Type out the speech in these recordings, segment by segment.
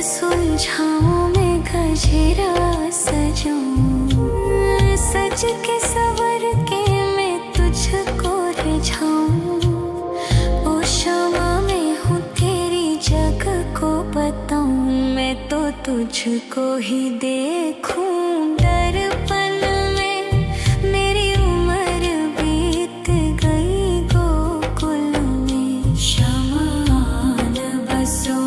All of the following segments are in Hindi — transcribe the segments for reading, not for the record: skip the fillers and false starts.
सुलझाऊं मैं गजरा सजाऊं, सज के सवर के मैं तुझको रिझाऊं। ओ शमा मैं हूँ तेरी जग को बताऊं, मैं तो तुझको ही देखूं दर्पण में। मेरी उम्र बीत गई गोकुल में, शमान बसो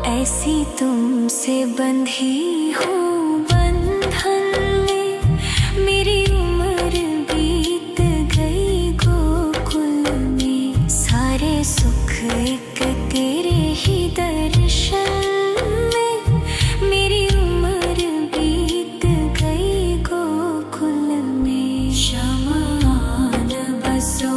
ऐसी तुमसे बंधी हूँ बंधन में, मेरी उम्र बीत गई गोकुल में। सारे सुख एक तेरे ही दर्शन में, मेरी उम्र बीत गई गोकुल में। शमान बसो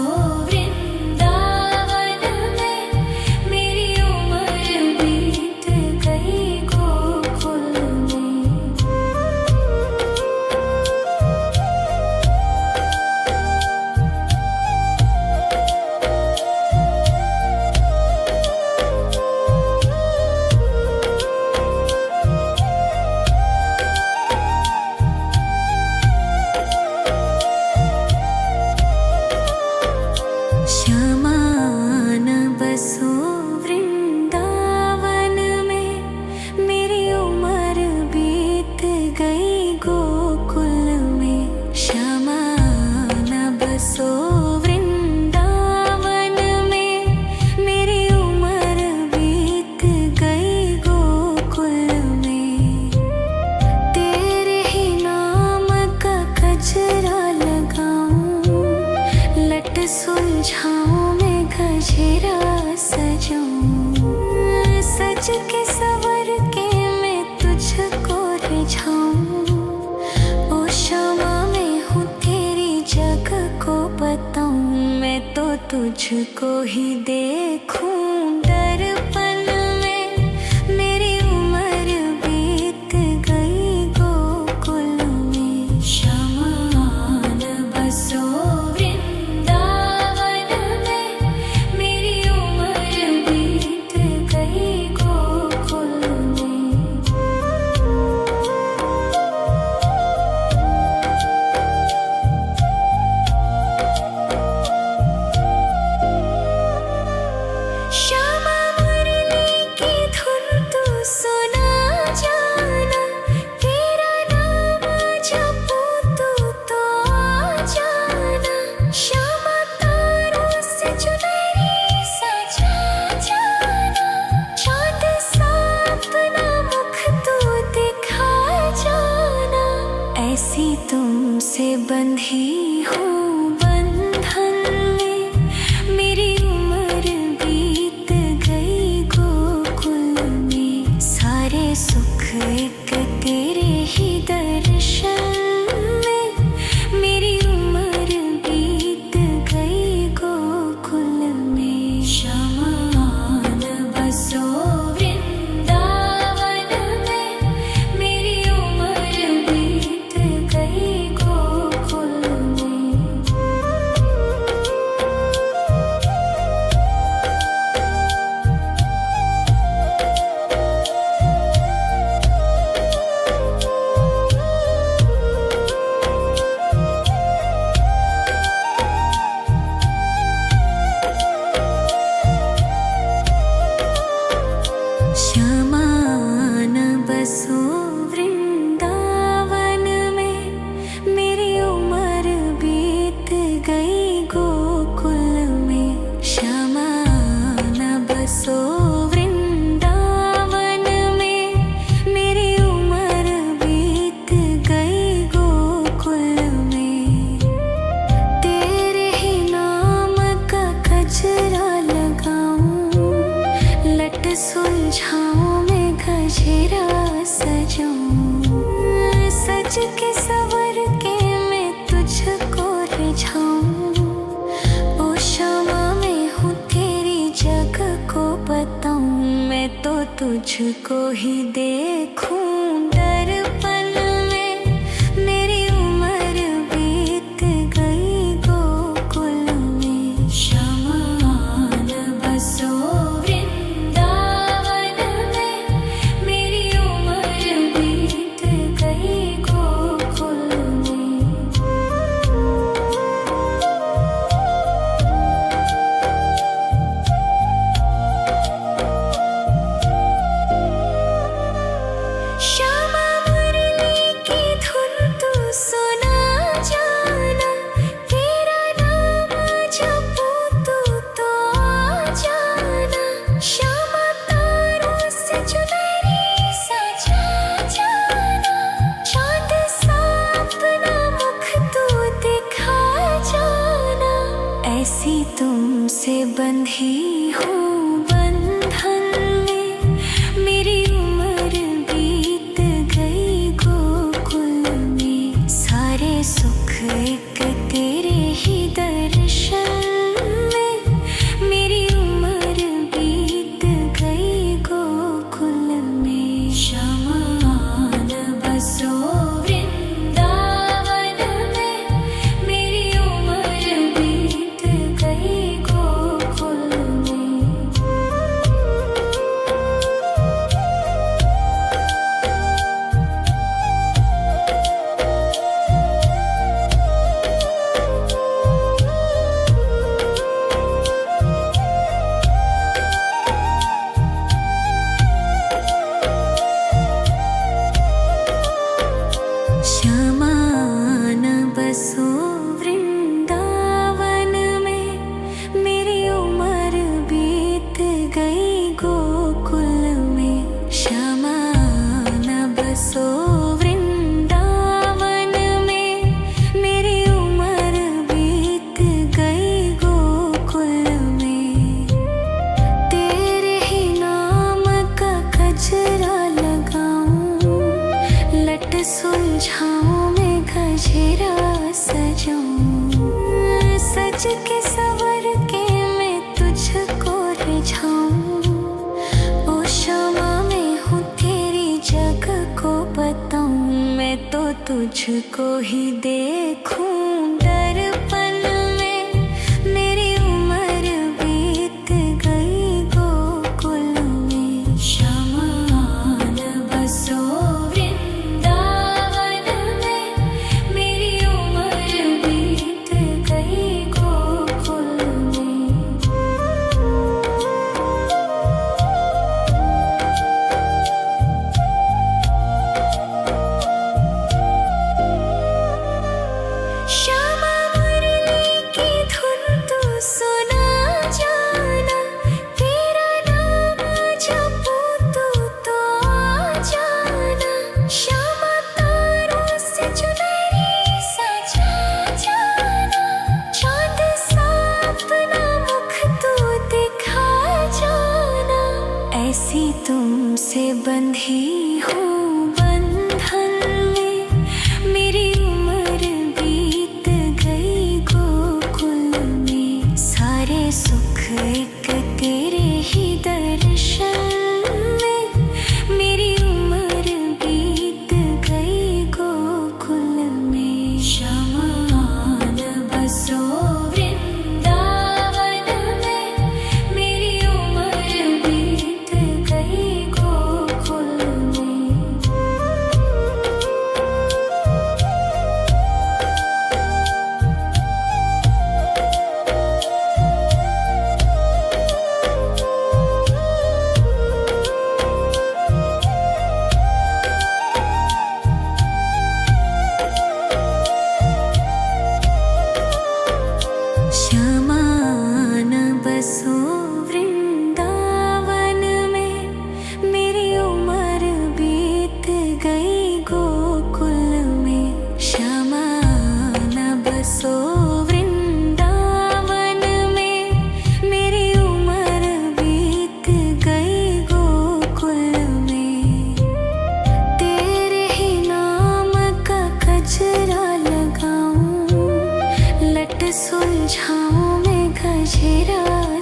सुलझाऊं मैं गजरा सजाऊं, सज के सवर के मैं तुझको रिझाऊं। ओ शमा मैं हूँ तेरी जग को बताऊं, मैं तो तुझको ही देखूं दर्पण में। मेरी उम्र बीत गई गोकुल में, शमान बसो show. के सवर के मैं तुझको रिझाऊं। ओ क्षमा में हूँ तेरी जग को बताऊं, मैं तो तुझको ही देखूं दर्पण में। मेरी उम्र बीत गई गोकुल में, शमान बसो वृंदावन में। मेरी उम्र बीत गई गोकुल में। श्यामा मुरली की धुन तू सुना जाना, तेरा नाम जपूं तो आ जाना। श्यामा तारों से चुनरी सजा जाना, चांद सा अपना मुख तू दिखा जाना। ऐसी तुमसे बंधी हूँ बंधन में, मेरी उम्र बीत गई गोकुल में। सारे सुख एक तेरे ही दर्शन में, मेरी उम्र बीत गई गोकुल में। शमान बसो वृंदावन में, मेरी उम्र बीत गई गोकुल में। श्यामान बसो वृंदावन में, मेरी उम्र बीत गई गोकुल में। श्यामान बसो वृंदावन में, मेरी उम्र बीत गई गोकुल में। तेरे ही नाम का गजरा लगाऊं, लट सुलझाऊं मैं गजरा सजाऊं। सज के सवर के मैं तुझको रिझाऊं। ओ क्षमा में हूँ तेरी जग को बताऊं, मैं तो तुझको ही देखूं दर्पण में। मेरी उम्र बीत गई गोकुल में। शमान बसो वृंदावन में, मेरी उम्र बीत गई गोकुल में। श्यामा मुरली की धुन तू सुना जाना, तेरा नाम जपूं तो आ जाना। श्यामा तारों से चुनरी सजा जाना, चांद सा अपना मुख तू दिखा जाना। ऐसी तुमसे बंधी हूँ बंधन में, मेरी उम्र बीत गई गोकुल में। सारे सुख एक तेरे ही दर्शन में, मेरी उम्र बीत गई गोकुल में। शमान बसो वृंदावन में, मेरी उम्र बीत गई गोकुल में।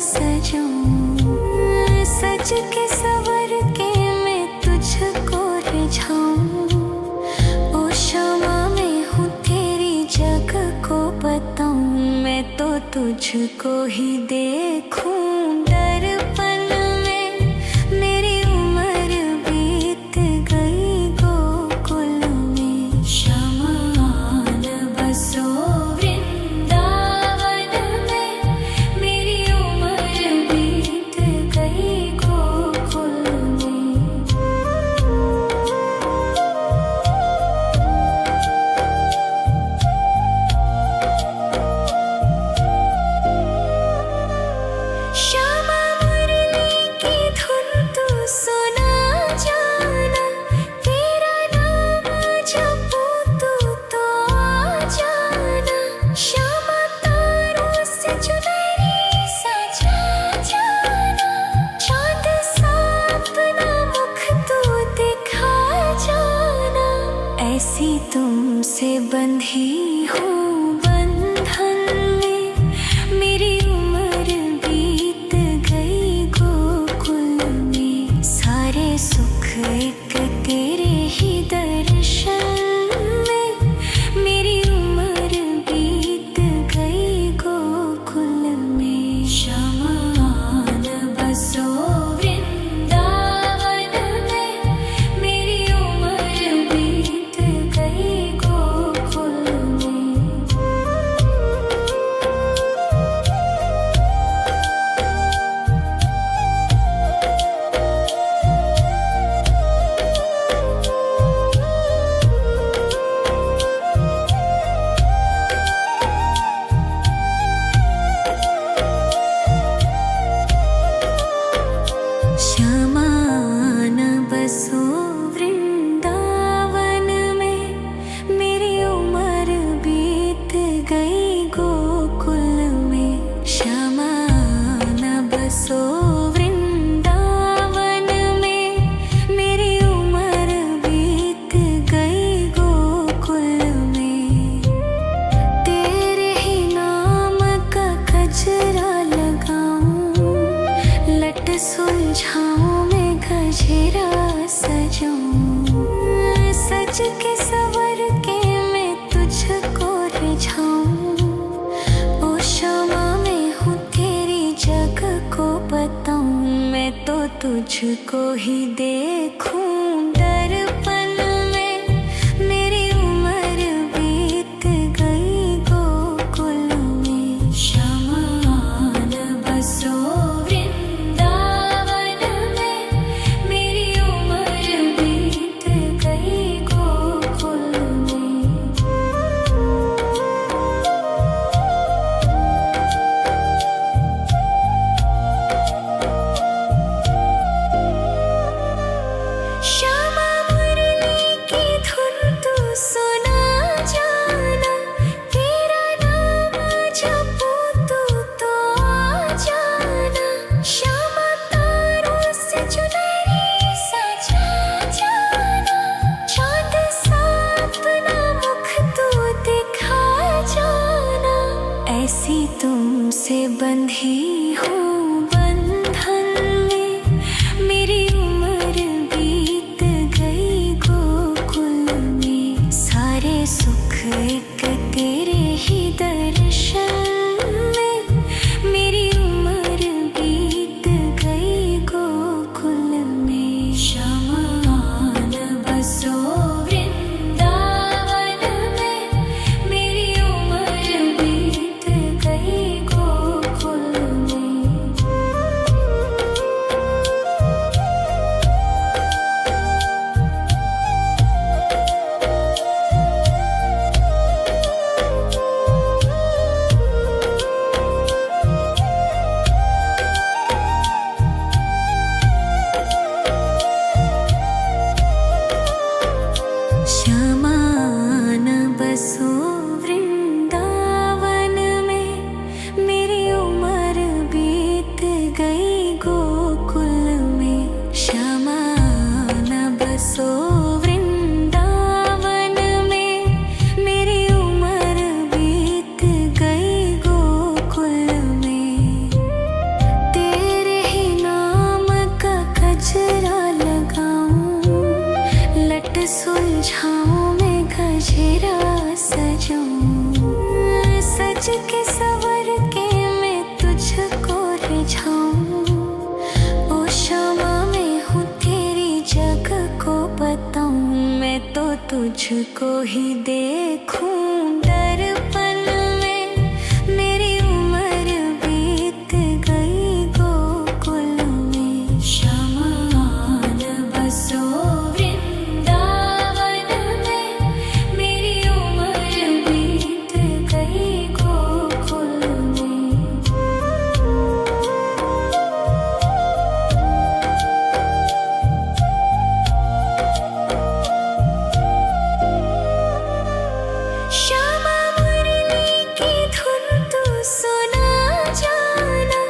सजूं, सज के सवर के मैं तुझको रिझाऊं। ओ क्षमा मैं हूँ तेरी जग को बताऊं, मैं तो तुझको ही देखूं। दर्पण में मेरी उम्र बीत गई गोकुल में, शमान बसो वृंदावन में। मेरी उम्र बीत गई गोकुल में। श्यामा मुरली की धुन तू सुना जाना, तेरा नाम जपूं तू तो आ जाना। श्यामा तारों से चुनरी सजा जाना, चांद सा अपना मुख तू दिखा जाना। ऐसी तुमसे बंधी हूँ बंधन में, मेरी उम्र बीत गई गोकुल में। सारे सुख एक तेरे ही दर्शन में, मेरी उम्र बीत गई गोकुल में। शमान बसो वृंदावन में, मेरी उम्र बीत गई गोकुल में। शमान बसो वृंदावन में, मेरी उम्र बीत गई गोकुल में। शमान बसो वृंदावन में, मेरी उम्र बीत गई गोकुल में। तेरे ही नाम का गजरा लगाऊं, लट सुलझाऊं मैं गजरा सजूं। सज के सवर के मैं तुझको रिझाऊं। ओ क्षमा मैं हूँ तेरी जग को बताऊं, मैं तो तुझको ही देखूं। दर्पण में मेरी उम्र बीत गई गोकुल में। शमान बसो वृंदावन में, मेरी उम्र बीत गई गोकुल में। सुलझाऊं मैं गजरा सजाऊं, सज के सवर के मैं तुझको रिझाऊं। ओ शमा मैं हूँ तेरी जग को बताऊं, मैं तो तुझको ही देखूं दर्पण में। मेरी उम्र बीत गई गोकुल में, शमान बसो वृंदावन में। मेरी उम्र बीत गई गोकुल में। श्यामा मुरली की धुन तू सुना जाना,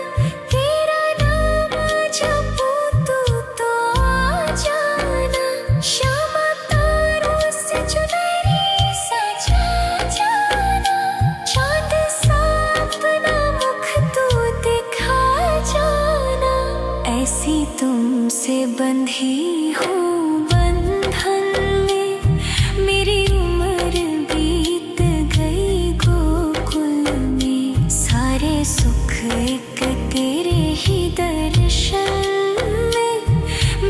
तेरा नाम जपूं तू तो आ जाना। श्यामा तारों से चुनरी सजा जाना, चाँद सा अपना मुख तू दिखा जाना। ऐसी तुमसे बंधी हूँ बंधन में, मेरी उम्र बीत गई गोकुल में। सारे सुख एक तेरे ही दर्शन में,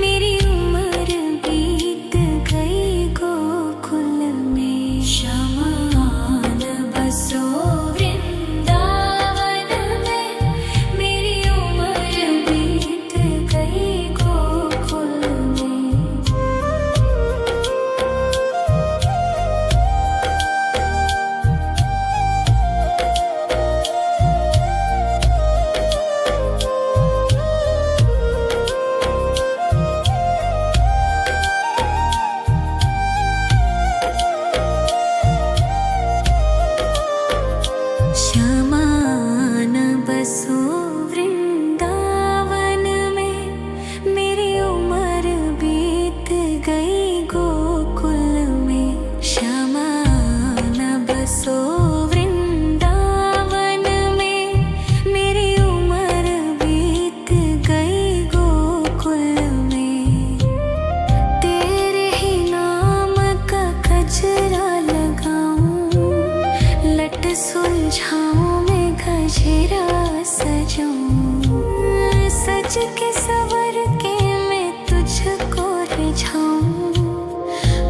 मेरी उम्र बीत गई गोकुल में। शमान बसो वृंदावन में, मेरी उम्र बीत गई गोकुल में। शमान बसो वृंदावन में, मेरी उम्र बीत गई गोकुल में। शमान बसो वृंदावन में, मेरी उम्र बीत गई गोकुल में। तेरे ही नाम का गजरा लगाऊं, लट सुलझाऊं मैं गजरा सजाऊं, सज के सवर के मैं तुझको रिझाऊं।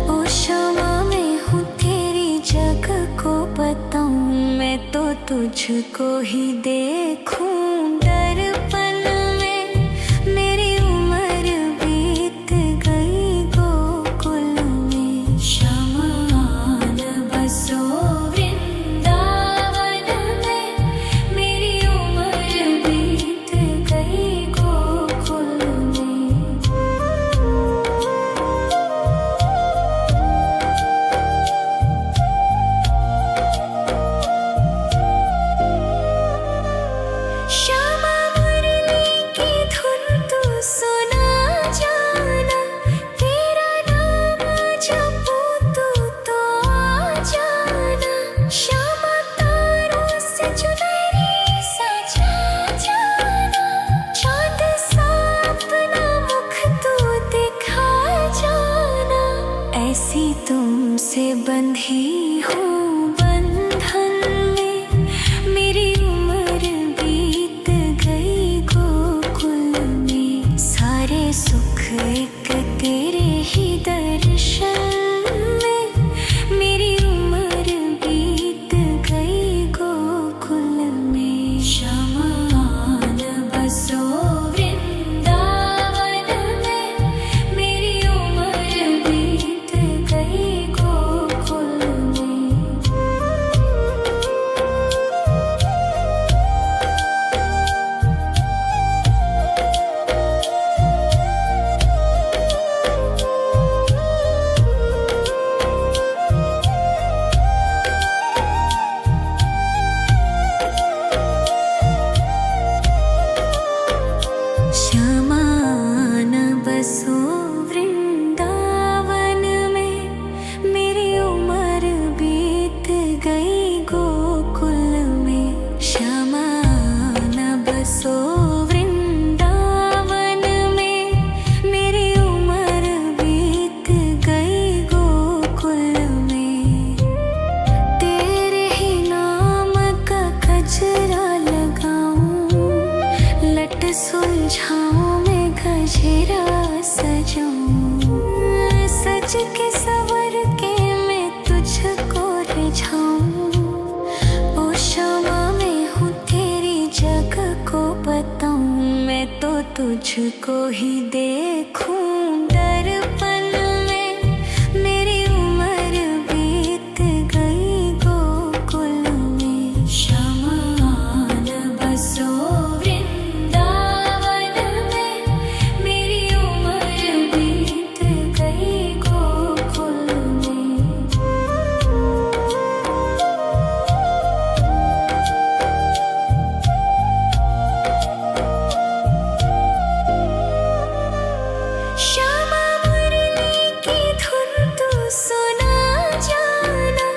ओ शमा मैं हूँ तेरी जग को बताऊं, मैं तो तुझको ही देखूं दर्पण में। मेरी उम्र बीत गई गोकुल में, शमान बसो वृंदावन में। मेरी उम्र बीत गई गोकुल में। लट सुलझाऊं मैं गजरा सजाऊं, सज के सवर के मैं तुझको रिझाऊं। ओ शामा मैं हूँ तेरी जग को बताऊं, मैं तो तुझको ही देखूं दर्पण में। मेरी उम्र बीत गई गोकुल में, श्यामा आन बसो वृंदावन में। मेरी उम्र बीत गई गोकुल में। श्यामा मुरली की धुन तू सुना जाना,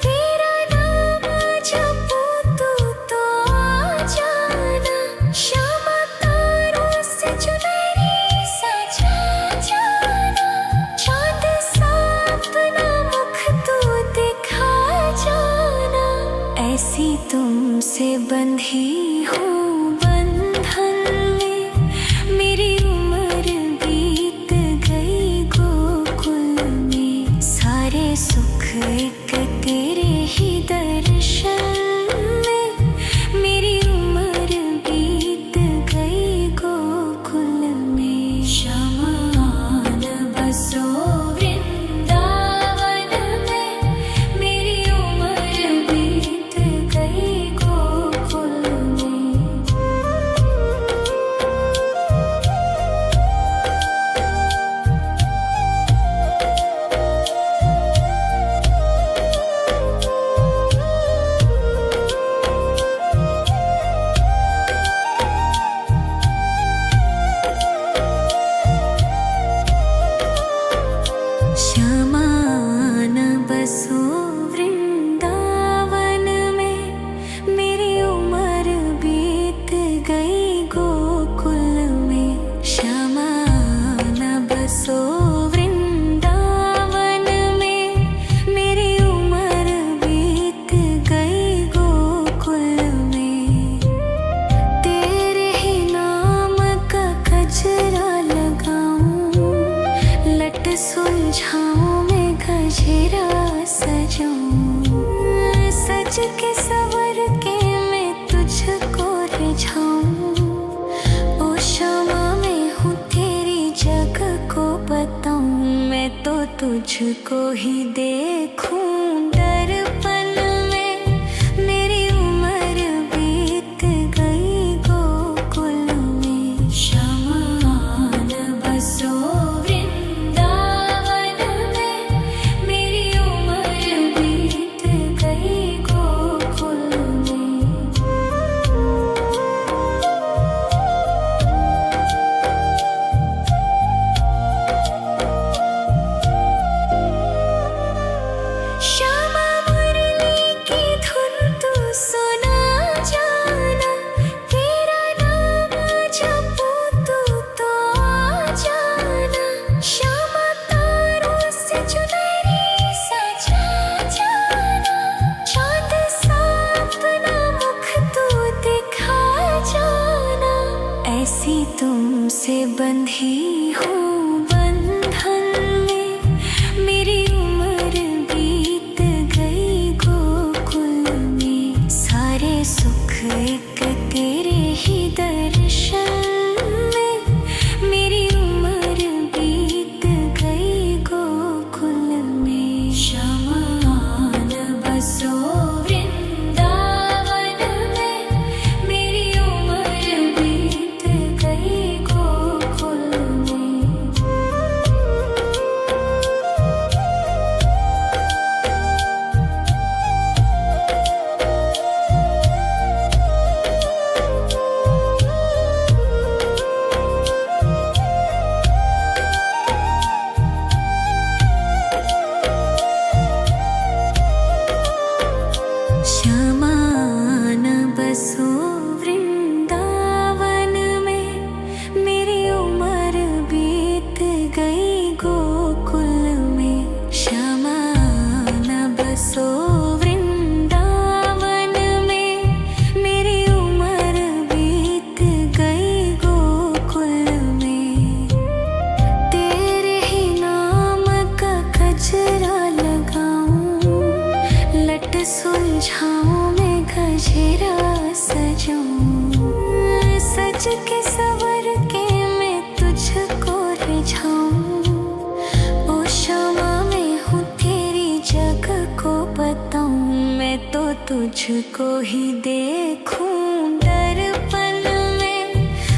तेरा नाम जपूं तो आ जाना। श्यामा तारों से चुनरी सजा जाना, चांद सा अपना मुख तू दिखा जाना। ऐसी तुमसे बंधी हूँ बंधन में, मेरी उम्र बीत गई गोकुल में। सारे सुख एक तेरे ही दर्शन में, मेरी उम्र बीत गई गोकुल में। श्यामा आन बसो वृंदावन में, मेरी उम्र बीत गई गोकुल में। श्यामा आन बसो वृंदावन में, मेरी उम्र बीत गई गोकुल में। श्यामा आन बसो वृंदावन में, मेरी उम्र बीत गई गोकुल में। तेरे ही नाम का गजरा लगाऊं, लट सुलझाऊं मैं गजरा सजाऊं, सज के सवर के मैं तुझको रिझाऊं। ओ शामा मैं हूँ तेरी जग को बताऊं, मैं तो तुझको ही देखूं दर्पण में। मेरी उम्र बीत गई गोकुल में, श्यामा आन बसो वृंदावन में। मेरी उम्र बीत गई गोकुल में। श्यामा मुरली की धुन तू सुना जाना, तेरा नाम जपूं तो आ जाना। श्यामा तारों से चुनरी सजा जाना, चांद सा अपना मुख तू दिखा जाना। ऐसी तुमसे बंधी हूँ बंधन में, मेरी उम्र बीत गई गोकुल में। सारे सुख एक तेरे ही दर्शन में, मेरी उम्र बीत गई गोकुल में। श्यामा आन बसो वृंदावन में, मेरी उम्र बीत गई गोकुल में। तुझको ही देखूं दर्पण में।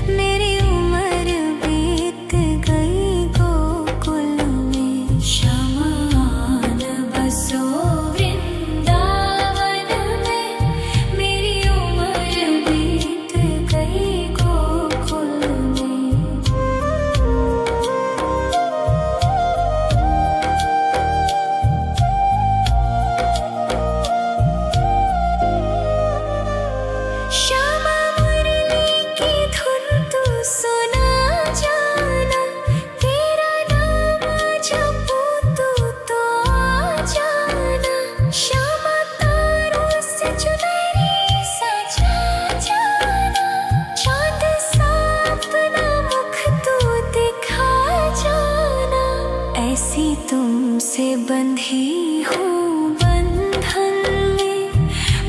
मेरी उम्र बीत गई गोकुल में। शमान बसो वृंदावन में। मेरी उम्र बीत गई गोकुल में। श्यामा मुरली की धुन तू सुना जाना। तेरा नाम जपूं तू तो आ जाना। श्यामा तारों से चुनरी सजा जाना। चांद सा अपना मुख तू दिखा जाना। ऐसी तुमसे बंधी हूँ बंधन में।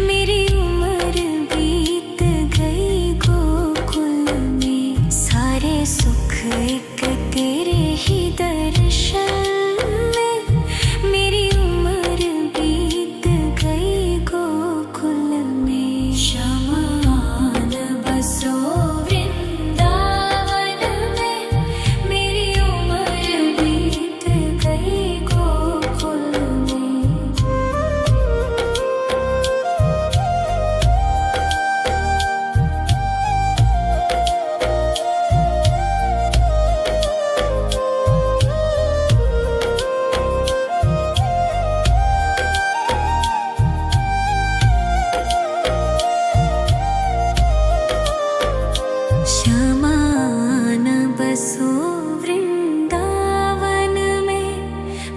मेरी उम्र बीत गई गोकुल में। सारे सुख एक तेरे ही दर्शन में। मेरी उम्र बीत गई गोकुल में। शमान बसो वृंदावन में। मेरी उम्र बीत गई गोकुल में। शमान बसो वृंदावन में।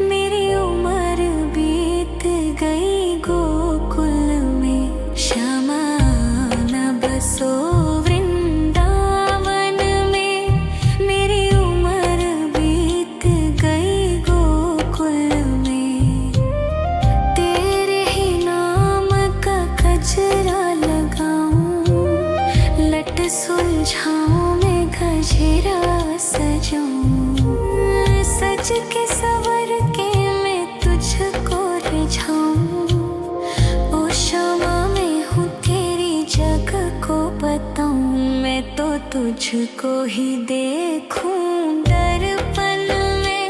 मेरी उम्र बीत गई गोकुल में। शमान बसो वृंदावन में। मेरी उम्र बीत गई गोकुल में। तेरे ही नाम का गजरा लगाऊं। लट सुलझाऊं मैं गजरा सजाऊं। सज के सवर के मैं तुझको रिझाऊं। ओ क्षमा मैं हूँ तेरी जग को बताऊं। मैं तो तुझको ही देखूं दर्पण में।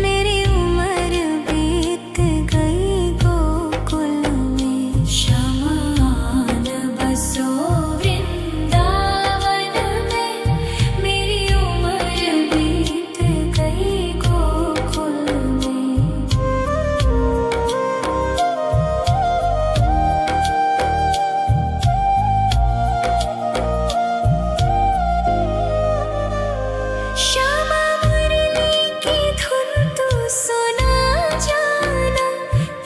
मेरी उम्र बीत गई गोकुल में। शमान बसो वृंदावन में। मेरी उम्र बीत गई गोकुल में। श्यामा मुरली की धुन तू सुना जाना।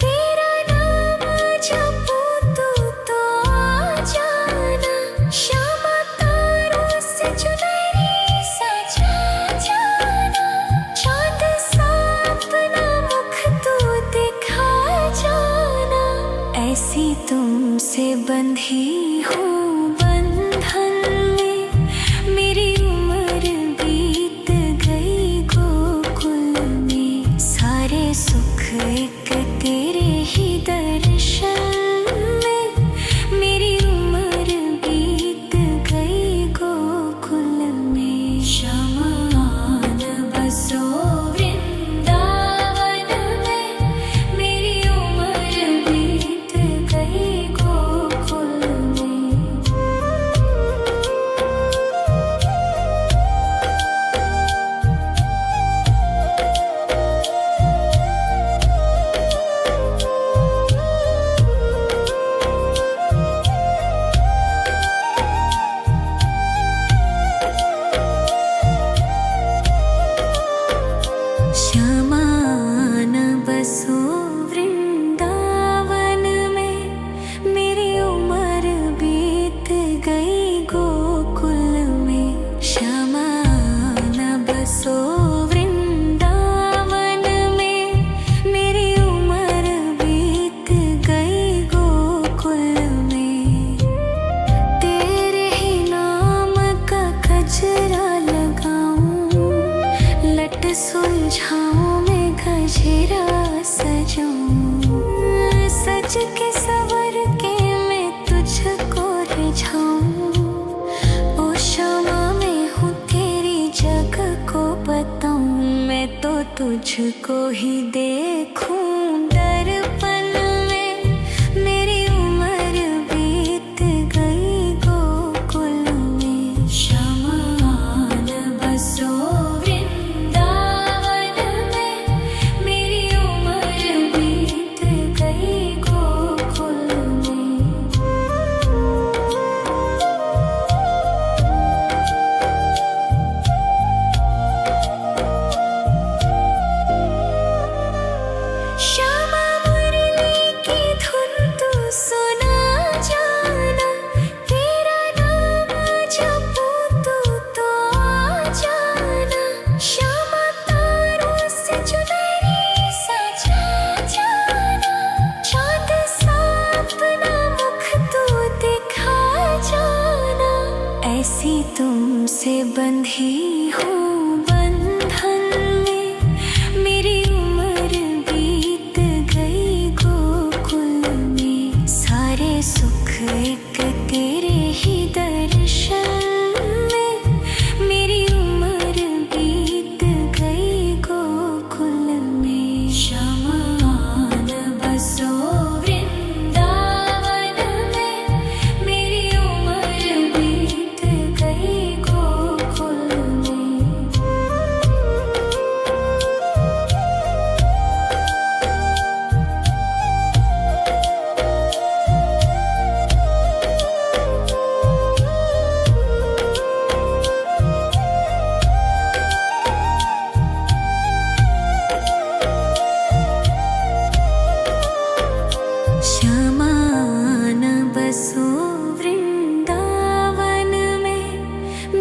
तेरा नाम जपूं तू तो आ जाना। श्यामा तारों से चुनरी सजा जाना। चांद सा अपना मुख तू दिखा जाना। ऐसी तुमसे बंधी हूँ बंधन में। मेरी उम्र बीत गई गोकुल में। सारे सुख एक तेरे ही दर्शन में। मेरी उम्र बीत गई गोकुल में। शमान बसो वृंदावन में। मेरी उम्र बीत गई गोकुल में। शमान बसो वृंदावन में। मेरी उम्र बीत गई गोकुल में। शमान बसो वृंदावन में। मेरी उम्र बीत गई गोकुल में। तेरे ही नाम का गजरा लगाऊं। लट सुलझाऊं मैं गजरा सजाऊं। सज के सवर के तुझको ही देखूं दर्पण में। मेरी उम्र बीत गई गोकुल में। शमान बसो वृंदावन में। मेरी उम्र बीत गई गोकुल में। श्यामा मुरली की धुन तू सुना जाना। तेरा नाम जपूं तू तो आ जाना। श्यामा तारों से चुनरी सजा जाना। चाँद सा अपना मुख तू दिखा जाना। ऐसी तुमसे बंधी हूँ बंधन में। मेरी उम्र बीत गई गोकुल में। सारे सुख एक तेरे ही दर्शन में। मेरी उम्र बीत गई गोकुल में। शमान बसो वृंदावन में। मेरी उम्र बीत गई गोकुल में। श्यामान बसो वृंदावन में।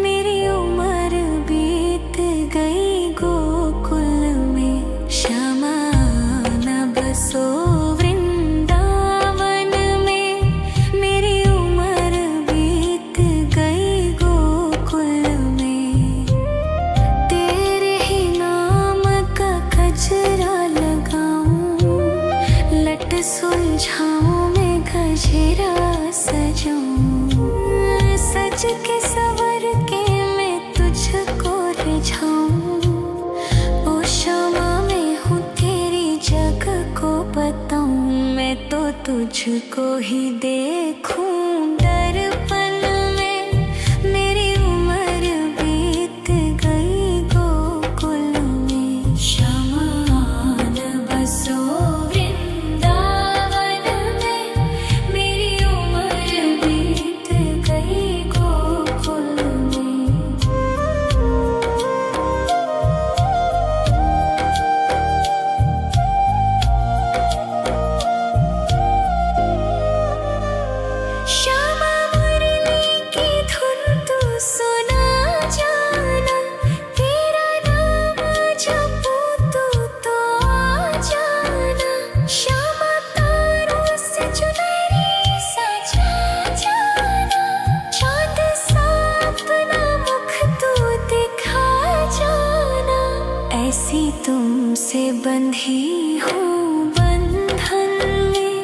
मेरी उम्र बीत गई गोकुल में। श्यामान बसो वृंदावन में। मेरी उम्र बीत गई गोकुल में। तेरे ही नाम का गजरा लगाऊं। लट सुलझाऊं मैं गजरा सजाऊं। सज के सवर के मैं तुझको रिझाऊं। ओ क्षमा मैं हूँ तेरी जग को बताऊं। मैं तो तुझको ही देखूं दर्पण में। मेरी उम्र बीत गई गोकुल में। शमान बसो वृंदावन में। मेरी उम्र बीत गई गोकुल में। श्यामा मुरली की धुन तू सुना जाना। तेरा नाम जपूं तू तो आ जाना। श्यामा तारों से चुनरी सजा जाना। चाँद सा अपना मुख तू दिखा जाना। ऐसी तुमसे बंधी हूँ बंधन में।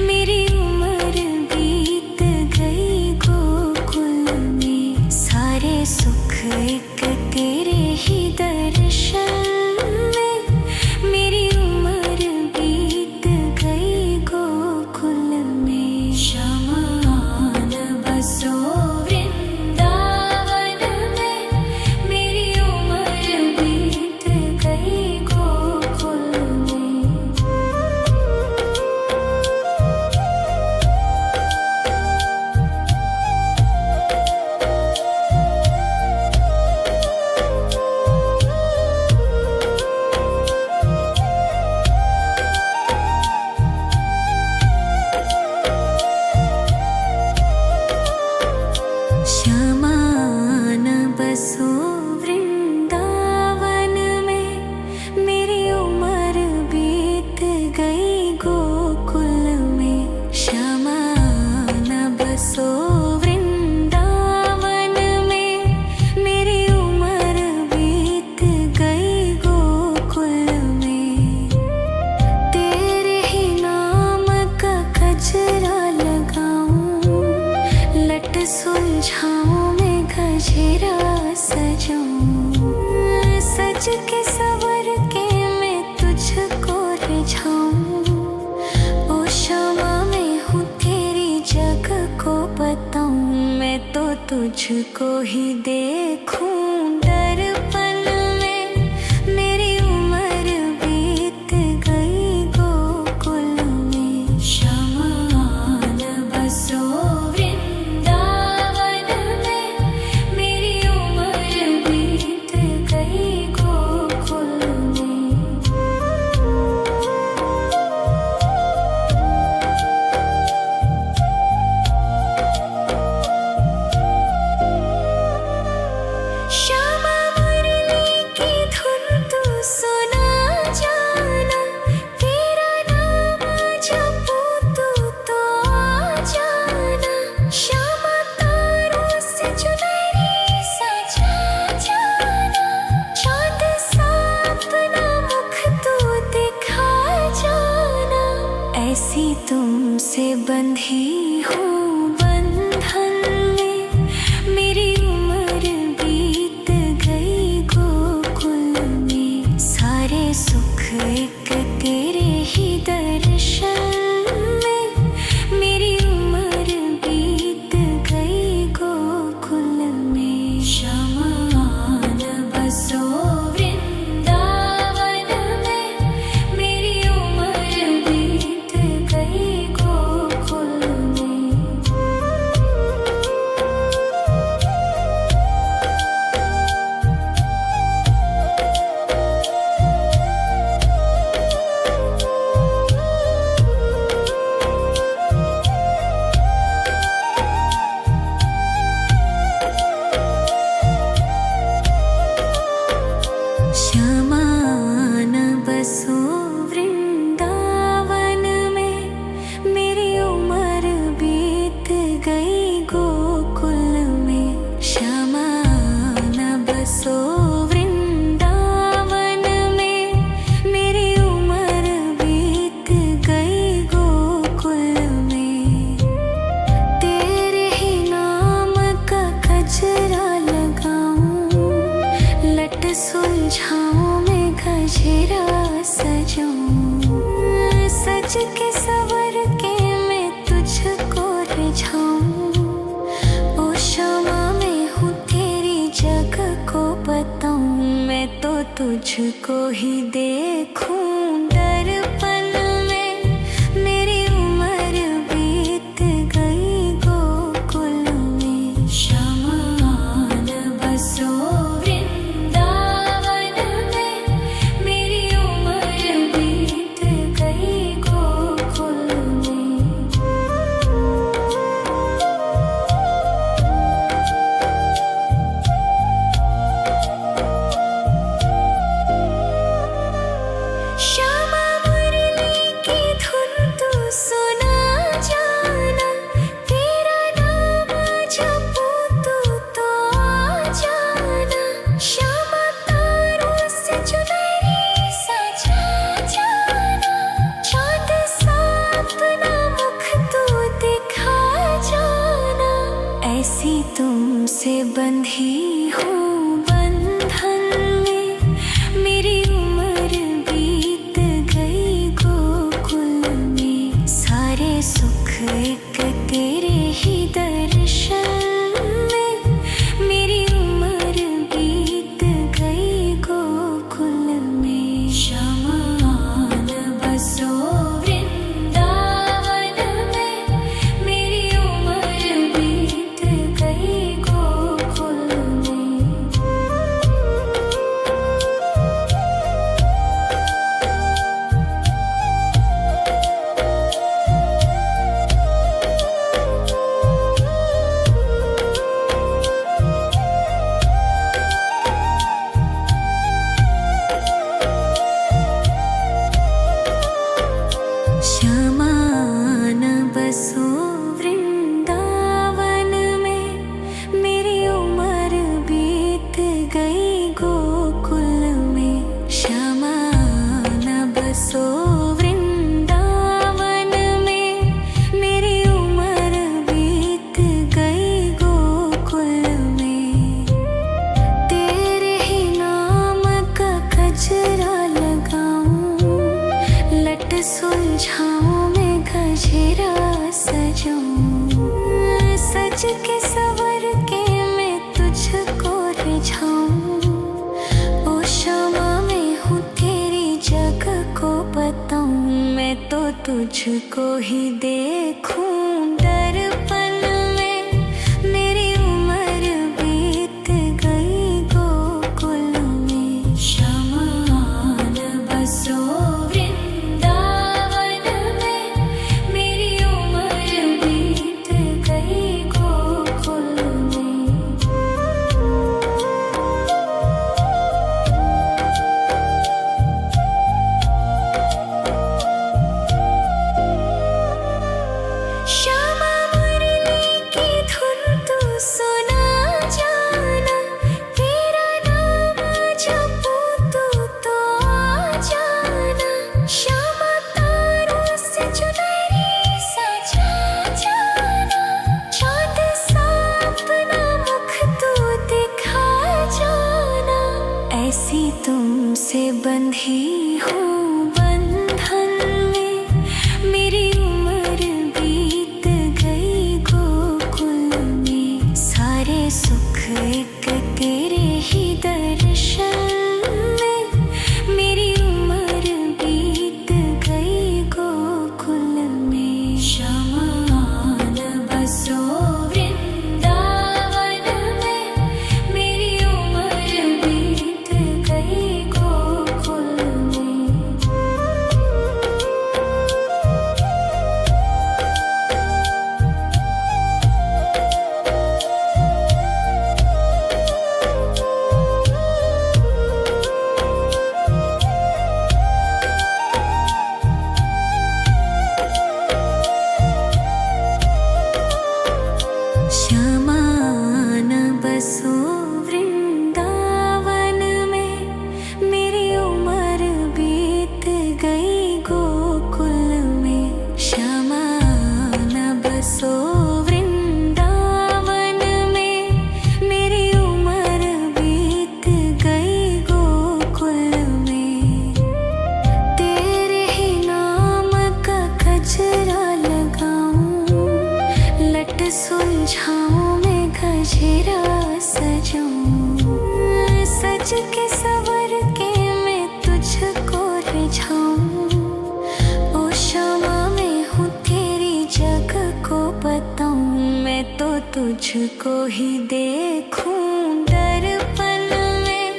मेरी उम्र बीत गई गोकुल में। सारे सुख एक तेरे ही दर्शन में। मेरी उम्र बीत गई गोकुल में। शमान बसो वृंदावन में। मेरी उम्र बीत गई गोकुल में। श्यामान बसो वृंदावन में। मेरी उम्र बीत गई गोकुल में। श्यामान बसो वृंदावन में। मेरी उम्र बीत गई गोकुल में। तेरे ही नाम का गजरा लगाऊं। लट सुलझाऊं मैं गजरा सजाऊं। सज के सवर के तुझको ही देखूं दर्पण में। मेरी उम्र बीत गई गोकुल में। शमान बसो वृंदावन में। मेरी उम्र बीत गई गोकुल में। श्यामा मुरली की धुन तू सुना जाना। तेरा नाम जपूं तू तो आ जाना। श्यामा तारों से चुनरी सजा जाना। चांद सा अपना मुख तू दिखा जाना। ऐसी तुमसे बंधी हूँ बंधन में। मेरी उम्र बीत गई गोकुल में। सारे सुख एक तेरे ही दर्शन में। मेरी उम्र बीत गई गोकुल में। शमान बसो वृंदावन में। मेरी उम्र बीत गई गोकुल में। श्यामान बसो वृंदावन में। मेरी उम्र बीत गई गोकुल में। श्यामान बसो वृंदावन में। मेरी उम्र बीत गई गोकुल में। तेरे ही नाम का गजरा लगाऊं। लट सुलझाऊं मैं गजरा सजाऊं। सज के सवर के मैं तुझको रिझाऊं। ओ श्यामा मैं हूँ तेरी जग को बताऊं। मैं तो तुझको ही देखूं दर्पण में। मेरी उम्र बीत गई गोकुल में। शमान बसो वृंदावन में। मेरी उम्र बीत गई गोकुल में। श्यामा मुरली की धुन तू सुना जाना। तेरा नाम जपूं तू तो आ जाना। श्यामा तारों से चुनरी सजा जाना। चांद सा अपना मुख तू दिखा जाना। ऐसी तुमसे बंधी हूँ बंधन में। मेरी उम्र बीत गई गोकुल में। सारे सुख एक तेरे ही दर्शन में। मेरी उम्र बीत गई गोकुल में। शमान बसो वृंदावन में। मेरी उम्र बीत गई गोकुल में। श्यामान बसो वृंदावन में। मेरी उम्र बीत गई गोकुल में। श्यामान बसो वृंदावन में। मेरी उम्र बीत गई गोकुल में। तेरे ही नाम का गजरा लगाऊं। लट सुलझाऊं मैं गजरा सजाऊं। सज के सवर के रिझाऊं। ओ शमा मैं हूँ तेरी जग को बताऊं, मैं तो तुझको ही देखूं दर्पण में। मेरी उम्र बीत गई गोकुल में, शमान बसो वृंदावन में। मेरी उम्र बीत गई गोकुल में। श्यामा मुरली की धुन तू सुना जाना, तेरा नाम जपूं तो आ जाना। श्यामा तारों से चुनरी सजा जाना, चाँद सा अपना मुख तू दिखा जाना। ऐसी तुमसे बंधी हूँ बंधन में, मेरी उम्र बीत गई गोकुल में। सारे सुख एक तेरे ही दर्शन में, मेरी उम्र बीत गई गोकुल में। शमान बसो वृंदावन में, मेरी उम्र बीत गई गोकुल में। शमान बसो वृंदावन में, मेरी उम्र बीत गई गोकुल में। शमान बसो वृंदावन में, मेरी उम्र बीत गई गोकुल में। तेरे ही नाम का गजरा लगाऊं, लट सुलझाऊं मैं गजरा सजाऊं। सज के सवर के मैं तुझको रिझाऊं। ओ शमा मैं हूँ तेरी जग को बताऊं, मैं तो तुझको ही देखूं दर्पण में।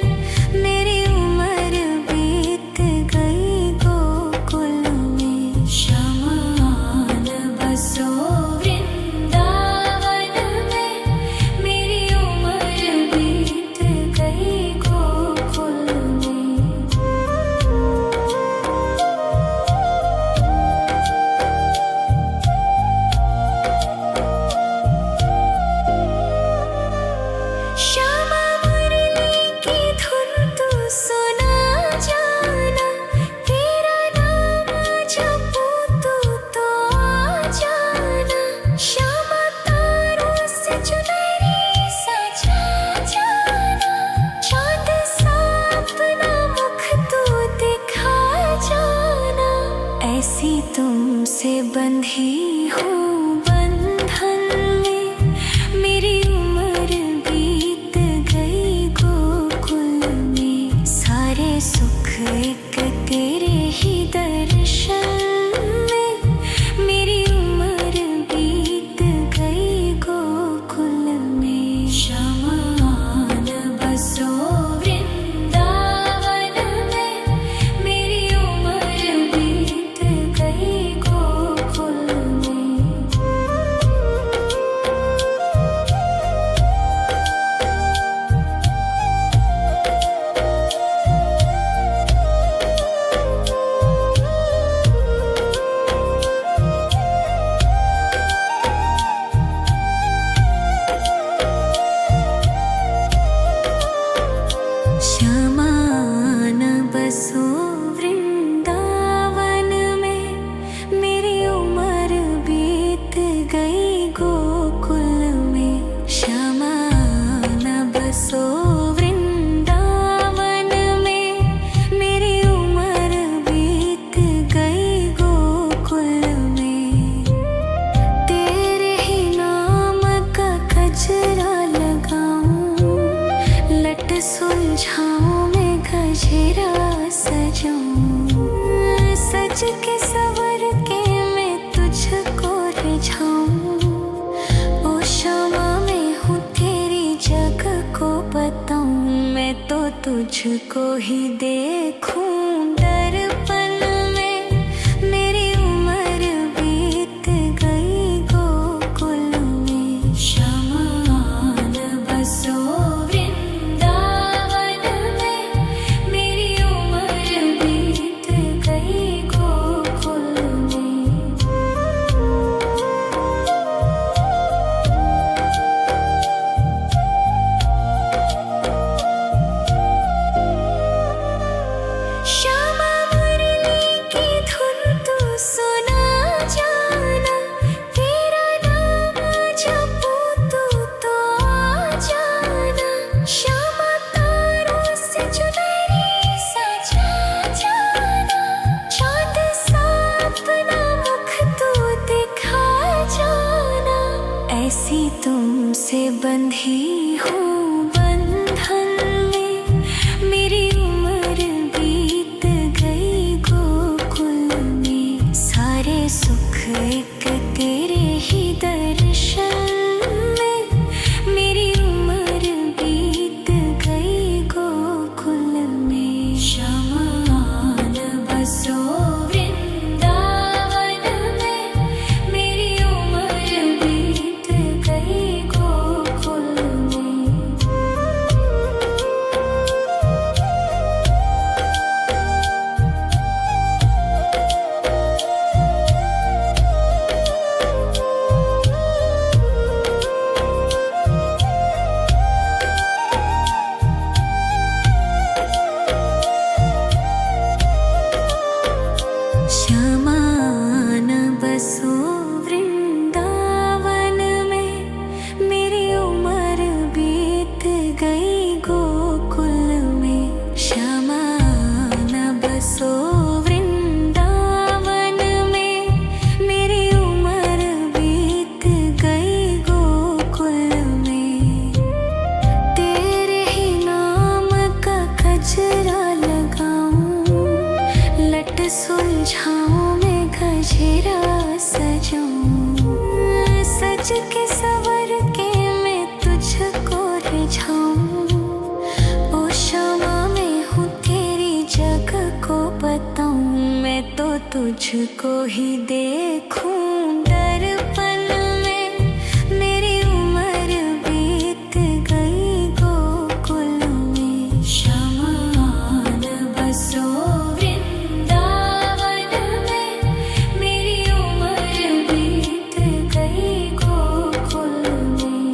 मेरी उम्र बीत गई गोकुल में। शमान बसो वृंदावन में, मेरी उम्र बीत गई गोकुल में। लट सुलझाऊं मैं गजरा सजाऊं, सज के सवर के मैं तुझको रिझाऊं। ओ शमा मैं हूँ तेरी जग को बताऊं, मैं तो तुझको ही देखूं दर्पण में। मेरी उम्र बीत गई गोकुल में, शमान बसो वृंदावन में। मेरी उम्र बीत गई गोकुल में। श्यामा मुरली की धुन तू सुना जाना, तेरा नाम जपूं तो आ जाना। श्यामा तारों से चुनरी सजा जाना, चाँद सा अपना मुख तू दिखा जाना। ऐसी तुमसे बंधी हूँ बंधन में, मेरी उम्र बीत गई गोकुल में। सारे सुख एक तेरे ही दर्शन में, मेरी उम्र बीत गई गोकुल में। शमान बसो वृंदावन में, मेरी उम्र बीत गई गोकुल में। शमान बसो वृंदावन में, मेरी उम्र बीत गई गोकुल में। शमान बसो वृंदावन में, मेरी उम्र बीत गई गोकुल में। तेरे ही नाम का गजरा लगाऊं, लट सुलझाऊं मैं गजरा सजाऊं। सज के सवर के मैं तुझको रिझाऊं। ओ शमा मैं हूँ तेरी जग को बताऊं, मैं तो तुझको ही देखूं दर्पण में। मेरी उम्र बीत गई गोकुल में। शमान बसो वृंदावन में, मेरी उम्र बीत गई गोकुल में।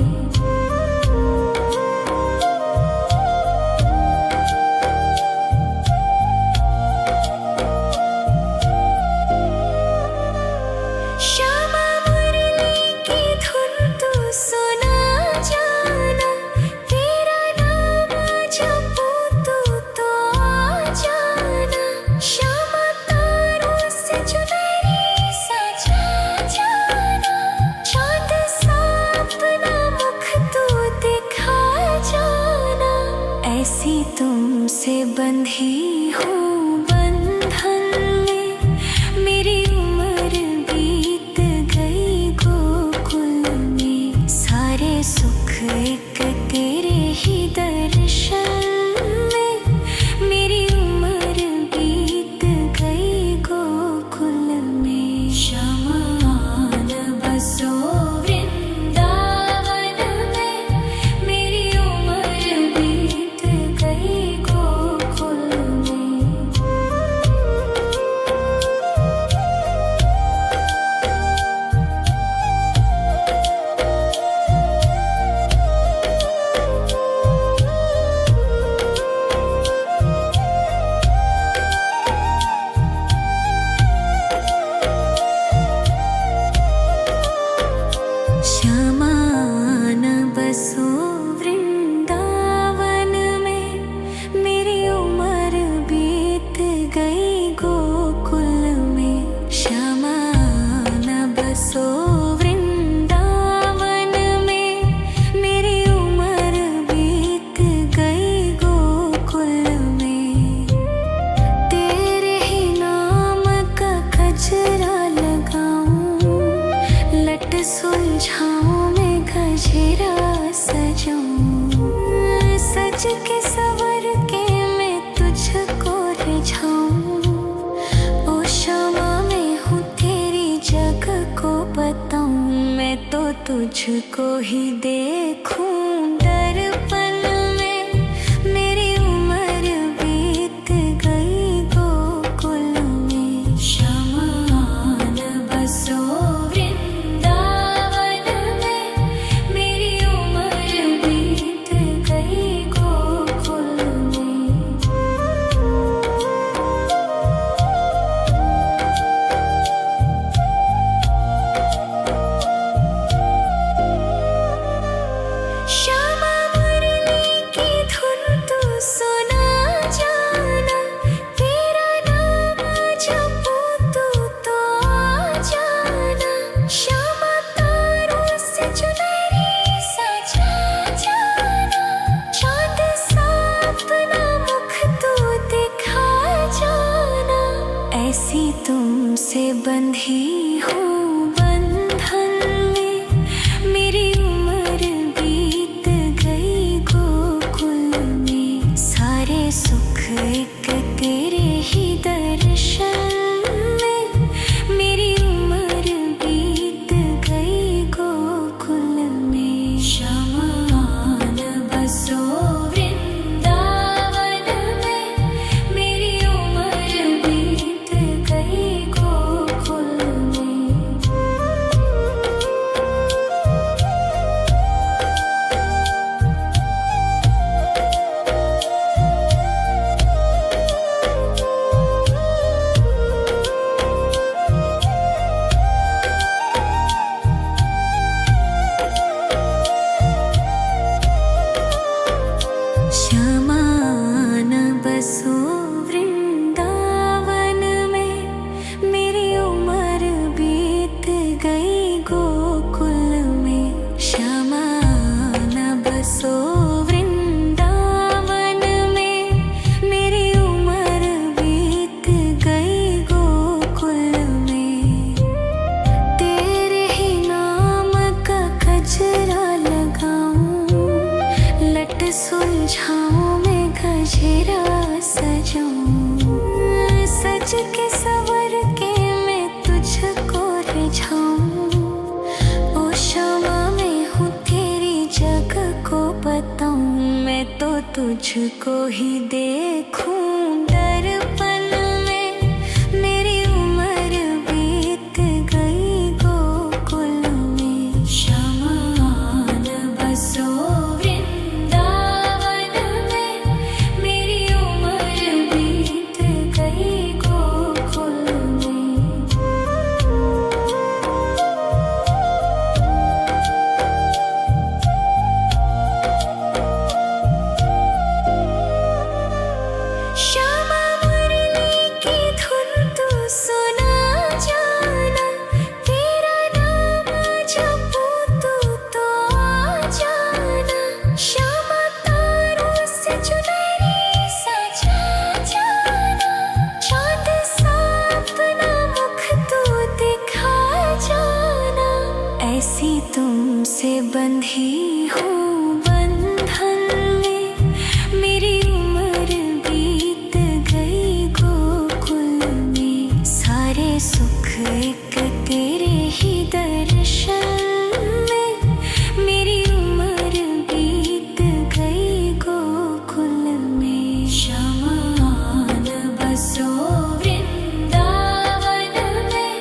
श्यामा मुरली की धुन तू सुना जाना, तेरा नाम जपूं तो आ जाना। श्यामा तारों से चुनरी सजा जाना, चाँद सा अपना मुख तू दिखा जाना। ऐसी तुमसे बंधी हूँ बंधन में, मेरी उम्र बीत गई गोकुल में। सारे सुख एक तेरे ही दर्शन में, मेरी उम्र बीत गई गोकुल में। शमान बसो वृंदावन में, मेरी उम्र बीत गई गोकुल में। गजरा सजाऊं, सज के सवर के मैं तुझको रिझाऊं। ओ शामा मैं हूँ तेरी जग को बताऊं, मैं तो तुझको ही देखूं दर्पण में। मेरी उम्र बीत गई गोकुल में, श्यामा आन बसो वृंदावन में। मेरी उम्र बीत गई गोकुल में। श्यामा मुरली की धुन तू सुना जाना, तेरा नाम जपूं तू तो आ जाना। श्यामा तारों से चुनरी सजा जाना, चाँद सा अपना मुख तू दिखा जाना। ऐसी तुमसे बंधी हूँ बंधन में, मेरी उम्र बीत गई गोकुल में। सारे सुख एक तेरे ही दर्शन में, मेरी उम्र बीत गई गोकुल में। श्यामा आन बसो वृंदावन में, मेरी उम्र बीत गई गोकुल में। श्यामा आन बसो वृंदावन में, मेरी उम्र बीत गई गोकुल में। श्यामा आन बसो वृंदावन में, मेरी उम्र बीत गई गोकुल में। तेरे ही नाम का गजरा लगाऊं, लट सुलझाऊं मैं गजरा सजाऊं। सज के सवर के मैं तुझको रिझाऊं। ओ शामा मैं हूँ तेरी जग को बताऊं, मैं तो तुझको ही देखूं दर्पण में। मेरी उम्र बीत गई गोकुल में। श्यामा आन बसो वृंदावन में, मेरी उम्र बीत गई गोकुल में। श्यामा मुरली की धुन तू सुना जाना, तेरा नाम जपूं तू तो आ जाना। श्यामा तारों से चुनरी सजा जाना, चाँद सा अपना मुख तू दिखा जाना। ऐसी तुमसे बंधी हूँ बंधन में, मेरी उम्र बीत गई गोकुल में। सारे सुख एक तेरे ही दर्शन में, मेरी उम्र बीत गई गोकुल में। श्यामा आन बसो वृंदावन में,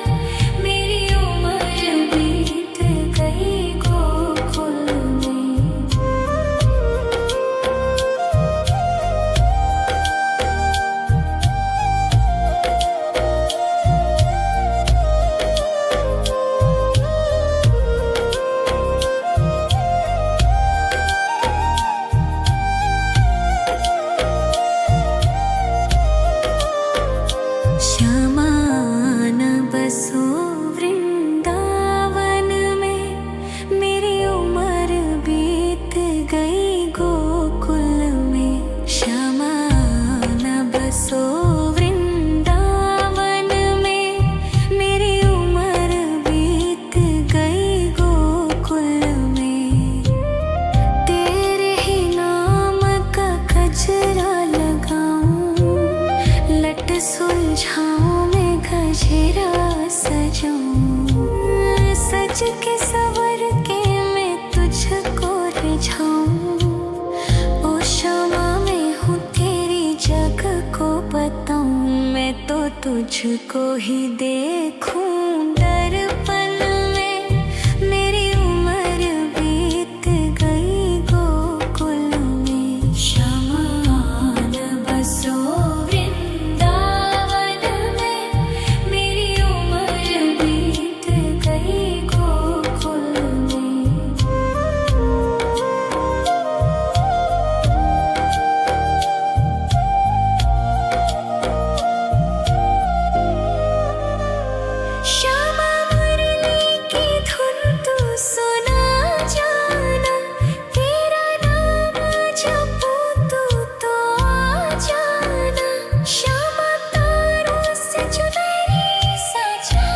मेरी उम्र बीत गई गोकुल में। तुझको ही देखूं दर्पण में। मेरी उम्र बीत गई गोकुल में। शमान बसो वृंदावन में। मेरी उम्र बीत गई गोकुल में। श्यामा मुरली की धुन तू सुना जाना। तेरा नाम जपूं तो आ जाना। श्यामा तारों से चुनरी सजा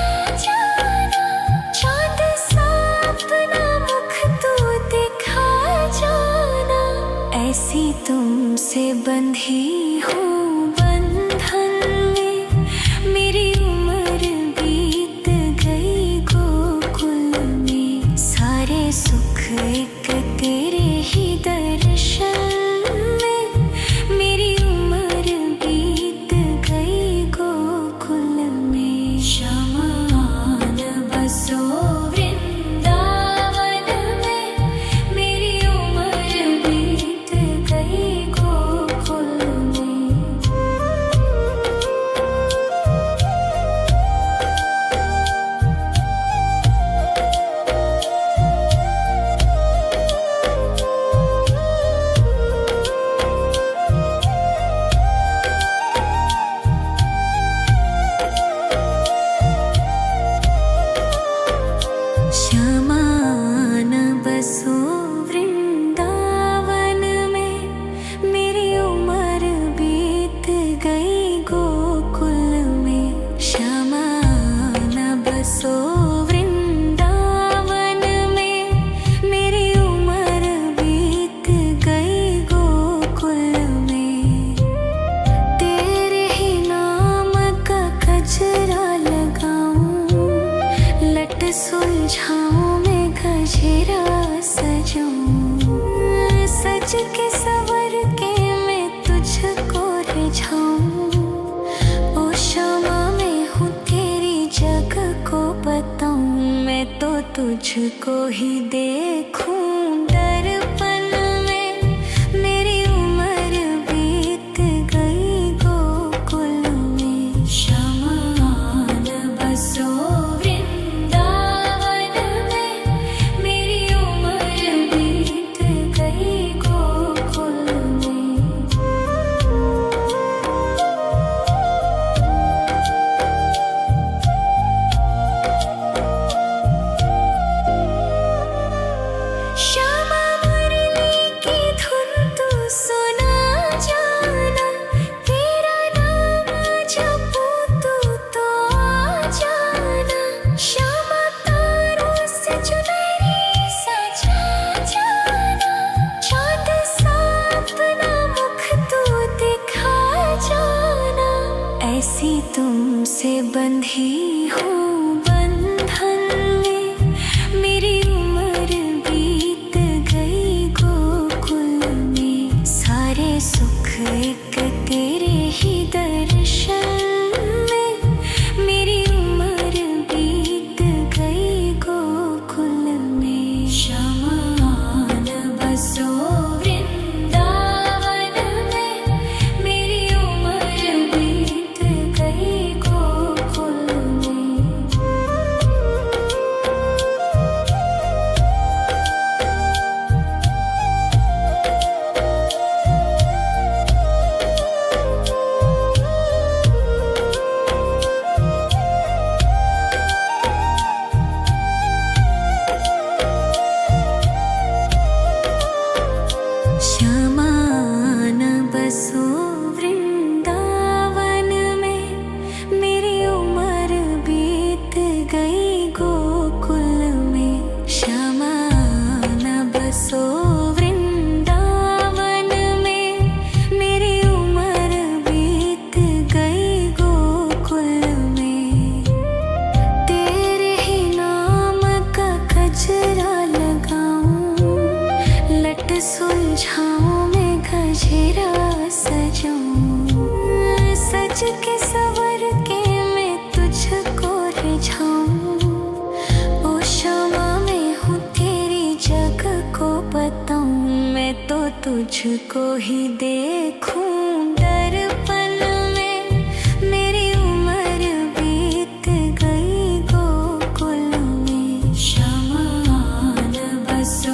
जाना। चांद सा अपना मुख तू दिखा जाना। ऐसी तुमसे बंधी हूँ बंधन में। मेरी उम्र बीत गई गोकुल में। सारे सुख एक तेरे ही दर्शन में। मेरी उम्र बीत गई गोकुल में। शमान बसो वृंदावन में। मेरी उम्र बीत गई गोकुल में। श्यामान बसो वृंदावन में। मेरी उम्र बीत गई गोकुल में। श्यामान बसो वृंदावन में। मेरी उम्र बीत गई गोकुल में। तेरे ही नाम का गजरा लगाऊं। लट सुलझाऊं मैं गजरा सजाऊं। सज के सवर के मैं तुझको रिझाऊं। ओ श्यामा मैं हूँ तेरी जग को बताऊं। मैं तो तुझको ही देखूं दर्पण में। मेरी उम्र बीत गई गोकुल में। शमान बसो वृंदावन में। मेरी उम्र बीत गई गोकुल में। श्यामा मुरली की धुन तू सुना जाना। तेरा नाम जपूं तो आ जाना। श्यामा तारों से चुनरी सजा जाना। चांद सा अपना मुख तू दिखा जाना। ऐसी तुमसे बंधी हूँ बंधन में। मेरी उम्र बीत गई गोकुल में। सारे सुख एक तेरे ही दर्शन में। मेरी उम्र बीत गई गोकुल में। शमान बसो वृंदावन में। मेरी उम्र बीत गई गोकुल में। श्यामान बसो वृंदावन में। मेरी उम्र बीत गई गोकुल में। श्यामान बसो वृंदावन में। मेरी उम्र बीत गई गोकुल में। तेरे ही नाम का गजरा लगाऊं। लट सुलझाऊं मैं गजरा सजाऊं। सज के सवर के तुझको ही देखूं दर्पण में, मेरी उम्र बीत गई गोकुल में। शमान बसो